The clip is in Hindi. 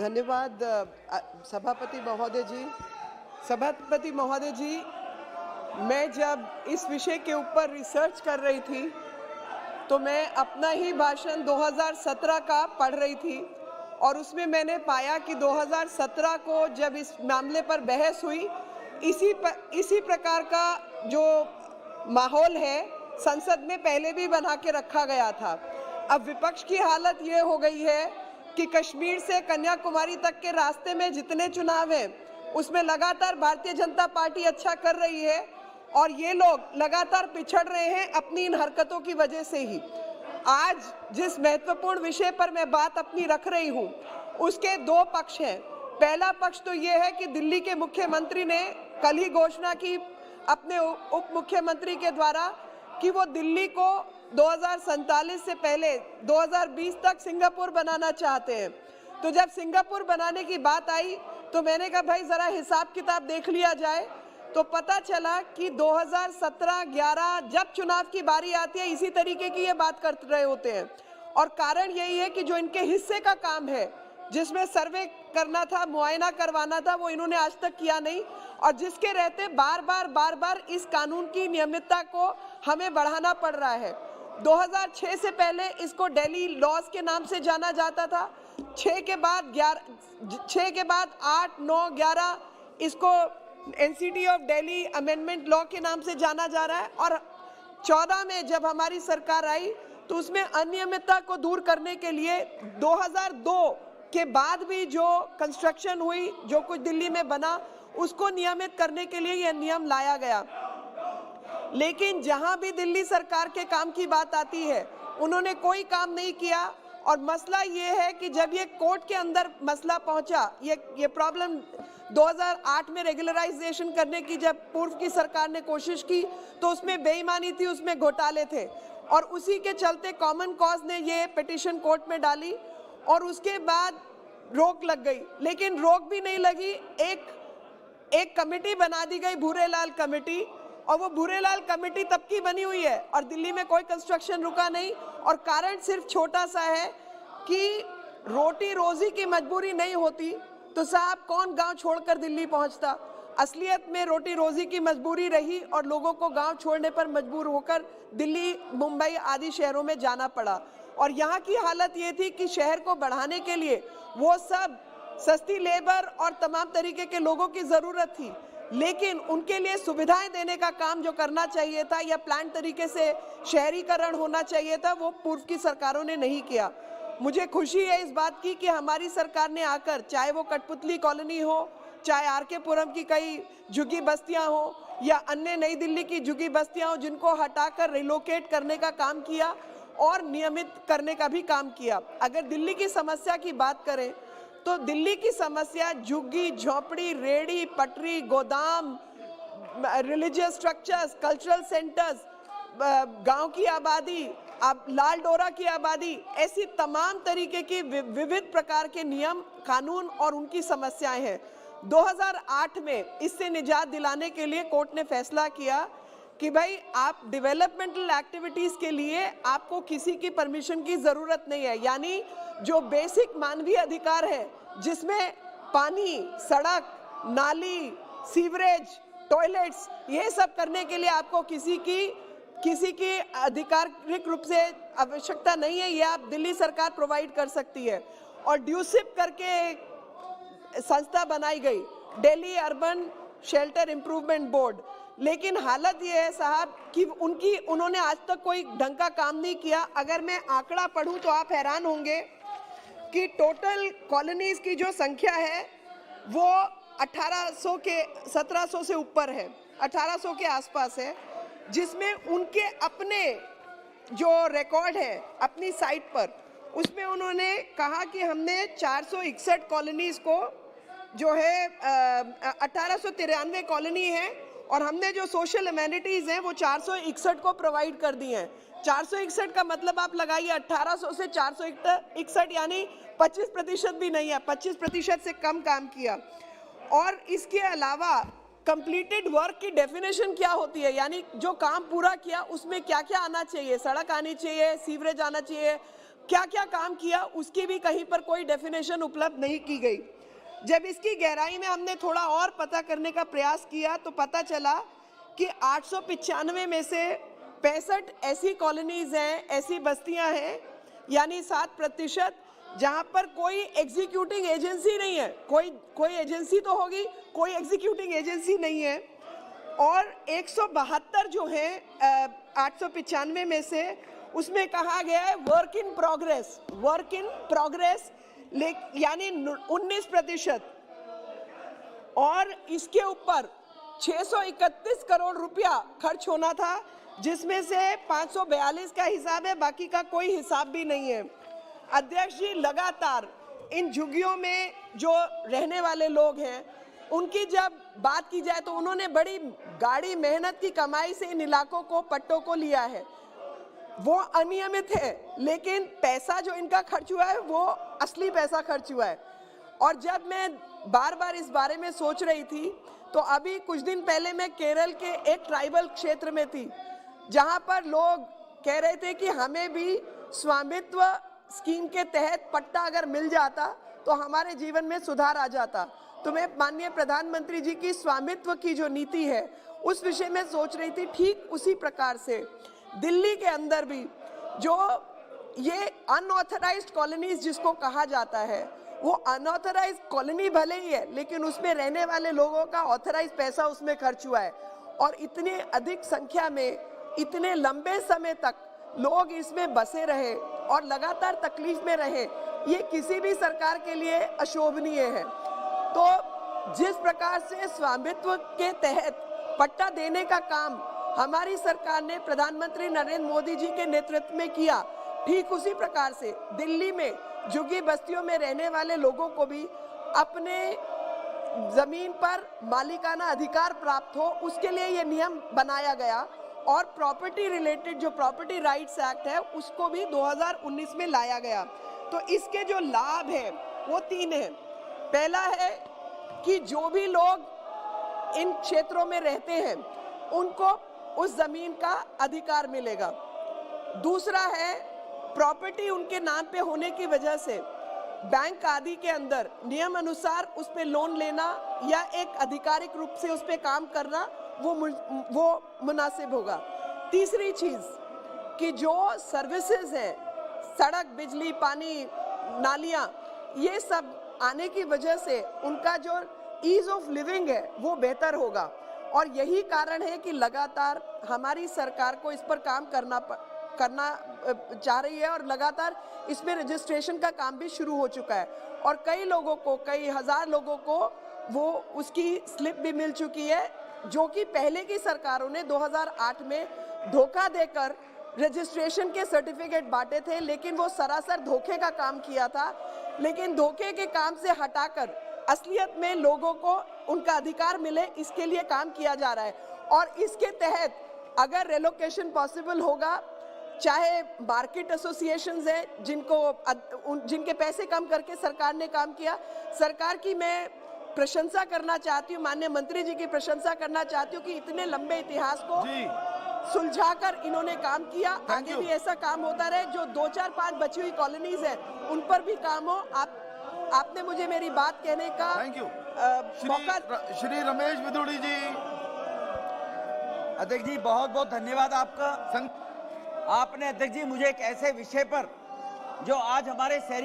धन्यवाद सभापति महोदय जी। मैं जब इस विषय के ऊपर रिसर्च कर रही थी तो मैं अपना ही भाषण 2017 का पढ़ रही थी और उसमें मैंने पाया कि 2017 को जब इस मामले पर बहस हुई, इसी प्रकार का जो माहौल है संसद में पहले भी बना के रखा गया था। अब विपक्ष की हालत ये हो गई है कि कश्मीर से कन्याकुमारी तक के रास्ते में जितने चुनाव हैं उसमें लगातार भारतीय जनता पार्टी अच्छा कर रही है और ये लोग लगातार पिछड़ रहे हैं अपनी इन हरकतों की वजह से ही। आज जिस महत्वपूर्ण विषय पर मैं बात अपनी रख रही हूँ उसके दो पक्ष हैं। पहला पक्ष तो ये है कि दिल्ली के मुख्यमंत्री ने कल ही घोषणा की अपने उप मुख्यमंत्री के द्वारा कि वो दिल्ली को 2047 से पहले 2020 तक सिंगापुर बनाना चाहते हैं। तो जब सिंगापुर बनाने की बात आई तो मैंने कहा भाई जरा हिसाब किताब देख लिया जाए। तो पता चला कि 2017-11 जब चुनाव की बारी आती है इसी तरीके की ये बात कर रहे होते हैं और कारण यही है कि जो इनके हिस्से का काम है जिसमें सर्वे करना था, मुआयना करवाना था, वो इन्होंने आज तक किया नहीं और जिसके रहते बार बार इस कानून की नियमितता को हमें बढ़ाना पड़ रहा है। 2006 से पहले इसको दिल्ली लॉज के नाम से जाना जाता था, 6 के बाद 8, 9, 11 इसको NCT of Delhi amendment law के नाम से जाना जा रहा है और 14 में जब हमारी सरकार आई तो उसमें अनियमितता को दूर करने के लिए 2002 के बाद भी जो कंस्ट्रक्शन हुई, जो कुछ दिल्ली में बना, उसको नियमित करने के लिए यह नियम लाया गया। लेकिन जहां भी दिल्ली सरकार के काम की बात आती है उन्होंने कोई काम नहीं किया और मसला ये है कि जब ये कोर्ट के अंदर मसला पहुंचा, ये प्रॉब्लम 2008 में रेगुलराइजेशन करने की जब पूर्व की सरकार ने कोशिश की तो उसमें बेईमानी थी, उसमें घोटाले थे और उसी के चलते कॉमन कॉज ने ये पिटीशन कोर्ट में डाली और उसके बाद रोक लग गई। लेकिन रोक भी नहीं लगी, एक कमेटी बना दी गई, भूरेलाल कमेटी, और वो भूरेलाल कमेटी तब की बनी हुई है और दिल्ली में कोई कंस्ट्रक्शन रुका नहीं और कारण सिर्फ छोटा सा है कि रोटी रोजी की मजबूरी नहीं होती तो साहब कौन गांव छोड़कर दिल्ली पहुंचता। असलियत में रोटी रोजी की मजबूरी रही और लोगों को गांव छोड़ने पर मजबूर होकर दिल्ली, मुंबई आदि शहरों में जाना पड़ा और यहाँ की हालत ये थी कि शहर को बढ़ाने के लिए वो सब सस्ती लेबर और तमाम तरीके के लोगों की ज़रूरत थी, लेकिन उनके लिए सुविधाएं देने का काम जो करना चाहिए था या प्लान तरीके से शहरीकरण होना चाहिए था, वो पूर्व की सरकारों ने नहीं किया। मुझे खुशी है इस बात की कि हमारी सरकार ने आकर, चाहे वो कठपुतली कॉलोनी हो, चाहे आर.के. पुरम की कई झुग्गी बस्तियां हो या अन्य नई दिल्ली की झुग्गी बस्तियां हो, जिनको हटाकर रिलोकेट करने का काम किया और नियमित करने का भी काम किया। अगर दिल्ली की समस्या की बात करें तो दिल्ली की समस्या झुग्गी, झोपड़ी, रेड़ी, पटरी, गोदाम, रिलीजियस स्ट्रक्चर्स, कल्चरल सेंटर्स, गांव की आबादी, लाल डोरा की आबादी, ऐसी तमाम तरीके की विविध प्रकार के नियम, कानून और उनकी समस्याएं हैं। 2008 में इससे निजात दिलाने के लिए कोर्ट ने फैसला किया कि भाई आप डेवलपमेंटल एक्टिविटीज के लिए आपको किसी की परमिशन की जरूरत नहीं है, यानी जो बेसिक मानवीय अधिकार है जिसमें पानी, सड़क, नाली, सीवरेज, टॉयलेट्स, ये सब करने के लिए आपको किसी की आधिकारिक रूप से आवश्यकता नहीं है, ये आप दिल्ली सरकार प्रोवाइड कर सकती है। और ड्यूसिप करके एक संस्था बनाई गई, Delhi urban shelter improvement board, लेकिन हालत ये है साहब कि उन्होंने आज तक कोई ढंग का काम नहीं किया। अगर मैं आंकड़ा पढ़ूं तो आप हैरान होंगे कि टोटल कॉलोनीज की जो संख्या है वो 1700 से ऊपर है, 1800 के आसपास है, जिसमें उनके अपने जो रिकॉर्ड है अपनी साइट पर, उसमें उन्होंने कहा कि हमने 461 कॉलोनीज को जो है 1893 कॉलोनी है और हमने जो सोशल एमेनिटीज हैं वो 461 को प्रोवाइड कर दी हैं। 461 का मतलब आप लगाइए 1800 से 461, यानी 25% भी नहीं है, 25% से कम काम किया। और इसके अलावा कंप्लीटेड वर्क की डेफिनेशन क्या होती है, यानी जो काम पूरा किया उसमें क्या क्या आना चाहिए, सड़क आनी चाहिए, सीवरेज आना चाहिए, क्या क्या काम किया उसकी भी कहीं पर कोई डेफिनेशन उपलब्ध नहीं की गई। जब इसकी गहराई में हमने थोड़ा और पता करने का प्रयास किया तो पता चला कि 895 में से 65 ऐसी कॉलोनीज हैं, ऐसी बस्तियां हैं, यानी 7%, जहां पर कोई एग्जीक्यूटिंग एजेंसी नहीं है। कोई एजेंसी तो होगी, कोई एग्जीक्यूटिंग एजेंसी नहीं है। और 172 जो हैं 895 में से, उसमें कहा गया है वर्क इन प्रोग्रेस, यानी 19%। और इसके ऊपर 631 करोड़ रुपया खर्च होना था, जिसमें से 542 का हिसाब है, बाकी का कोई हिसाब भी नहीं है। अध्यक्ष जी, लगातार इन झुग्गियों में जो रहने वाले लोग हैं उनकी जब बात की जाए तो उन्होंने बड़ी गाढ़ी मेहनत की कमाई से इन इलाकों को, पट्टों को लिया है। वो अनियमित है, लेकिन पैसा जो इनका खर्च हुआ है वो असली पैसा खर्च हुआ है। और जब मैं बार बार इस बारे में सोच रही थी तो अभी कुछ दिन पहले मैं केरल के एक ट्राइबल क्षेत्र में थी, जहां पर लोग कह रहे थे कि हमें भी स्वामित्व स्कीम के तहत पट्टा अगर मिल जाता तो हमारे जीवन में सुधार आ जाता। तो मैं माननीय प्रधानमंत्री जी की स्वामित्व की जो नीति है उस विषय में सोच रही थी। ठीक उसी प्रकार से दिल्ली के अंदर भी जो ये अनऑथराइज्ड कॉलोनीज जिसको कहा जाता है, वो अनऑथराइज्ड कॉलोनी भले ही है, लेकिन उसमें रहने वाले लोगों का ऑथराइज्ड पैसा उसमें खर्च हुआ है। और इतने अधिक संख्या में इतने लंबे समय तक लोग इसमें बसे रहे और लगातार तकलीफ में रहे, ये किसी भी सरकार के लिए अशोभनीय है। तो जिस प्रकार से स्वामित्व के तहत पट्टा देने का काम हमारी सरकार ने प्रधानमंत्री नरेंद्र मोदी जी के नेतृत्व में किया, ठीक उसी प्रकार से दिल्ली में झुग्गी बस्तियों में रहने वाले लोगों को भी अपने जमीन पर मालिकाना अधिकार प्राप्त हो, उसके लिए ये नियम बनाया गया। और प्रॉपर्टी रिलेटेड जो प्रॉपर्टी राइट्स एक्ट है उसको भी 2019 में लाया गया। तो इसके जो लाभ है वो 3 हैं। पहला है कि जो भी लोग इन क्षेत्रों में रहते हैं उनको उस जमीन का अधिकार मिलेगा। दूसरा है, प्रॉपर्टी उनके नाम पे होने की वजह से बैंक आदि के अंदर नियम अनुसार उस पे लोन लेना या एक आधिकारिक रूप से उस पे काम करना वो मुनासिब होगा। तीसरी चीज कि जो सर्विसेज है, सड़क, बिजली, पानी, नालियां, ये सब आने की वजह से उनका जो ईज ऑफ लिविंग है वो बेहतर होगा। और यही कारण है कि लगातार हमारी सरकार को इस पर काम करना चाह रही है और लगातार इसमें रजिस्ट्रेशन का काम भी शुरू हो चुका है। और कई लोगों को, कई हजार लोगों को वो उसकी स्लिप भी मिल चुकी है, जो कि पहले की सरकारों ने 2008 में धोखा देकर रजिस्ट्रेशन के सर्टिफिकेट बांटे थे, लेकिन वो सरासर धोखे का काम किया था। लेकिन धोखे के काम से हटाकर असलियत में लोगों को उनका अधिकार मिले, इसके लिए काम किया जा रहा है। और इसके तहत अगर रेलोकेशन पॉसिबल होगा, चाहे मार्केट एसोसिएशंस हैं जिनके पैसे कम करके सरकार ने काम किया, सरकार की मैं प्रशंसा करना चाहती हूँ, माननीय मंत्री जी की प्रशंसा करना चाहती हूँ कि इतने लंबे इतिहास को सुलझाकर इन्होंने काम किया। आगे भी ऐसा काम होता रहे। जो 2, 4, 5 बची हुई कॉलोनीज हैं उन पर भी काम हो। आपने मुझे मेरी बात कहने का मौका। श्री रमेश बिदुड़ी जी। अध्यक्ष जी, बहुत बहुत धन्यवाद आपका। आपने अध्यक्ष जी मुझे एक ऐसे विषय पर जो आज हमारे शहरी